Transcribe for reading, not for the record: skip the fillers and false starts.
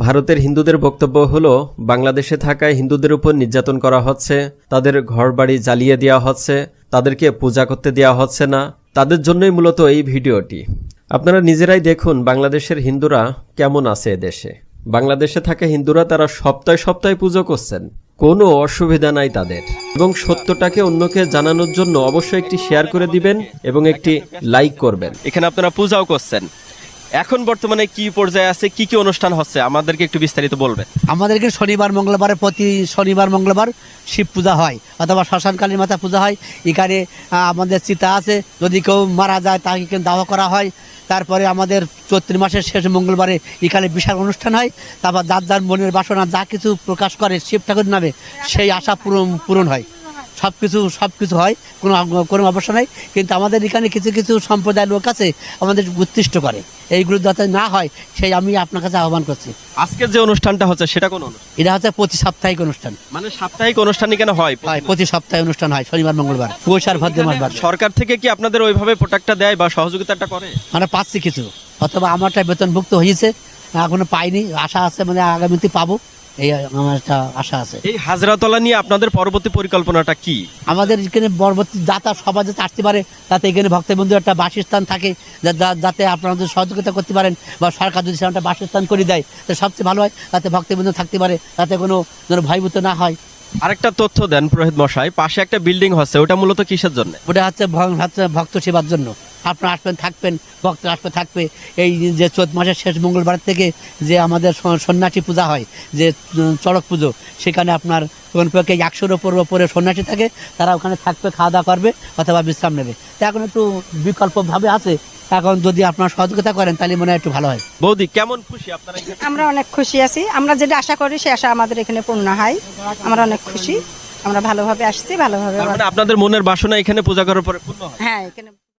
ভারতের হিন্দুদের বক্তব্য হলো বাংলাদেশে থাকা হিন্দুদের উপর নির্যাতন করা হচ্ছে, তাদের ঘরবাড়ি জ্বালিয়ে দেওয়া হচ্ছে, তাদেরকে পূজা করতে দেওয়া হচ্ছে না। তাদের জন্যই মূলত এই ভিডিওটি। আপনারা নিজেরাই দেখুন বাংলাদেশের হিন্দুরা কেমন আছে এদেশে। বাংলাদেশে থাকা হিন্দুরা তারা সপ্তাহে সপ্তাহে পুজো করছেন, কোনো অসুবিধা নাই তাদের। এবং সত্যটাকে অন্যকে জানানোর জন্য অবশ্যই একটি শেয়ার করে দিবেন এবং একটি লাইক করবেন। এখানে আপনারা পূজাও করছেন, এখন বর্তমানে কি পর্যায়ে আছে, কি কি অনুষ্ঠান হচ্ছে আমাদেরকে একটু বিস্তারিত বলবেন। আমাদেরকে শনিবার মঙ্গলবারে প্রতি শনিবার মঙ্গলবার শিব পূজা হয় অথবা শ্মশানকালী মাতা পূজা হয়। এখানে আমাদের চিতা আছে, যদি কেউ মারা যায় তাকে কিন্তু দাহ করা হয়। তারপরে আমাদের চৈত্র মাসের শেষ মঙ্গলবারে এখানে বিশাল অনুষ্ঠান হয়। তারপর যার যার মনের বাসনা যা কিছু প্রকাশ করে শিব ঠাকুর নামে সেই আশা পূরণ হয়। সব কিছু হয়, কোনো অবস্থা নাই। কিন্তু আমাদের এখানে কিছু কিছু সম্প্রদায়ের লোক আছে আমাদের উৎকৃষ্ট করে, এইগুলো যাতে না হয় সেই আমি আপনার কাছে আহ্বান করছি। আজকের যে অনুষ্ঠানটা হচ্ছে সেটা কোন অনুষ্ঠান? এটা হচ্ছে প্রতি সাপ্তাহিক অনুষ্ঠান। মানে সাপ্তাহিক অনুষ্ঠানই কেন হয়? প্রতি সপ্তাহে অনুষ্ঠান হয়, শনিবার মঙ্গলবার, পৌষ আর ভাদ্র মাসবার। সরকার থেকে কি আপনাদের ওইভাবে প্রোডাক্টটা দেয় বা সহযোগিতাটা করে? মানে পাচ্ছি কিছু, অথবা আমারটা বেতনভুক্ত হয়েছে, এখনো পাইনি, আশা আছে মানে আগামীতে পাবো, এই আমার একটা আশা আছে। এই হাজরাতলা নিয়ে আপনাদের পরবর্তী পরিকল্পনাটা কি? আমাদের এখানে পরবর্তী যাতা সবাই যাতে আসতে পারে, তাতে এখানে ভক্তবন্ধু একটা বাসস্থান থাকে, যাতে আপনাদের সহযোগিতা করতে পারেন, বা সরকার যদি সেটা বাসস্থান করে দেয় তো সবচেয়ে ভালো হয়, তাতে ভক্তবন্ধু থাকতে পারে, তাতে কোনো যেন ভয়ভূত না হয়। আরেকটা তথ্য দেন পুরোহিত মশাই, পাশে একটা বিল্ডিং হচ্ছে, ওটা মূলত কিসের জন্য? ওটা হচ্ছে ভক্ত সেবার জন্য। আপনারা আসবেন, থাকবেন, ভক্তরা আসবে, থাকবে। এই যে চৈত মাসের শেষ মঙ্গলবার থেকে যে আমাদের সন্ন্যাসী পূজা হয়, যে চড়ক পুজো, সেখানে আপনার পক্ষে 100-র উপরে সন্ন্যাসী থাকে, তারা ওখানে থাকবে, খাওয়া দাওয়া করবে অথবা বিশ্রাম নেবে। তো এখন একটু বিকল্পভাবে আছে, এখন যদি আপনারা সহযোগিতা করেন তাহলে মনে হয় একটু ভালো হয়। বৌদি কেমন খুশি আপনারা? আমরা অনেক খুশি আছি, আমরা যেটা আশা করি সে আশা আমাদের এখানে পূর্ণ হয়। আমরা অনেক খুশি, আমরা ভালোভাবে আসছি, ভালোভাবে। আপনাদের মনের বাসনা এখানে পূজা করার পরে পূর্ণ হয়? হ্যাঁ, এখানে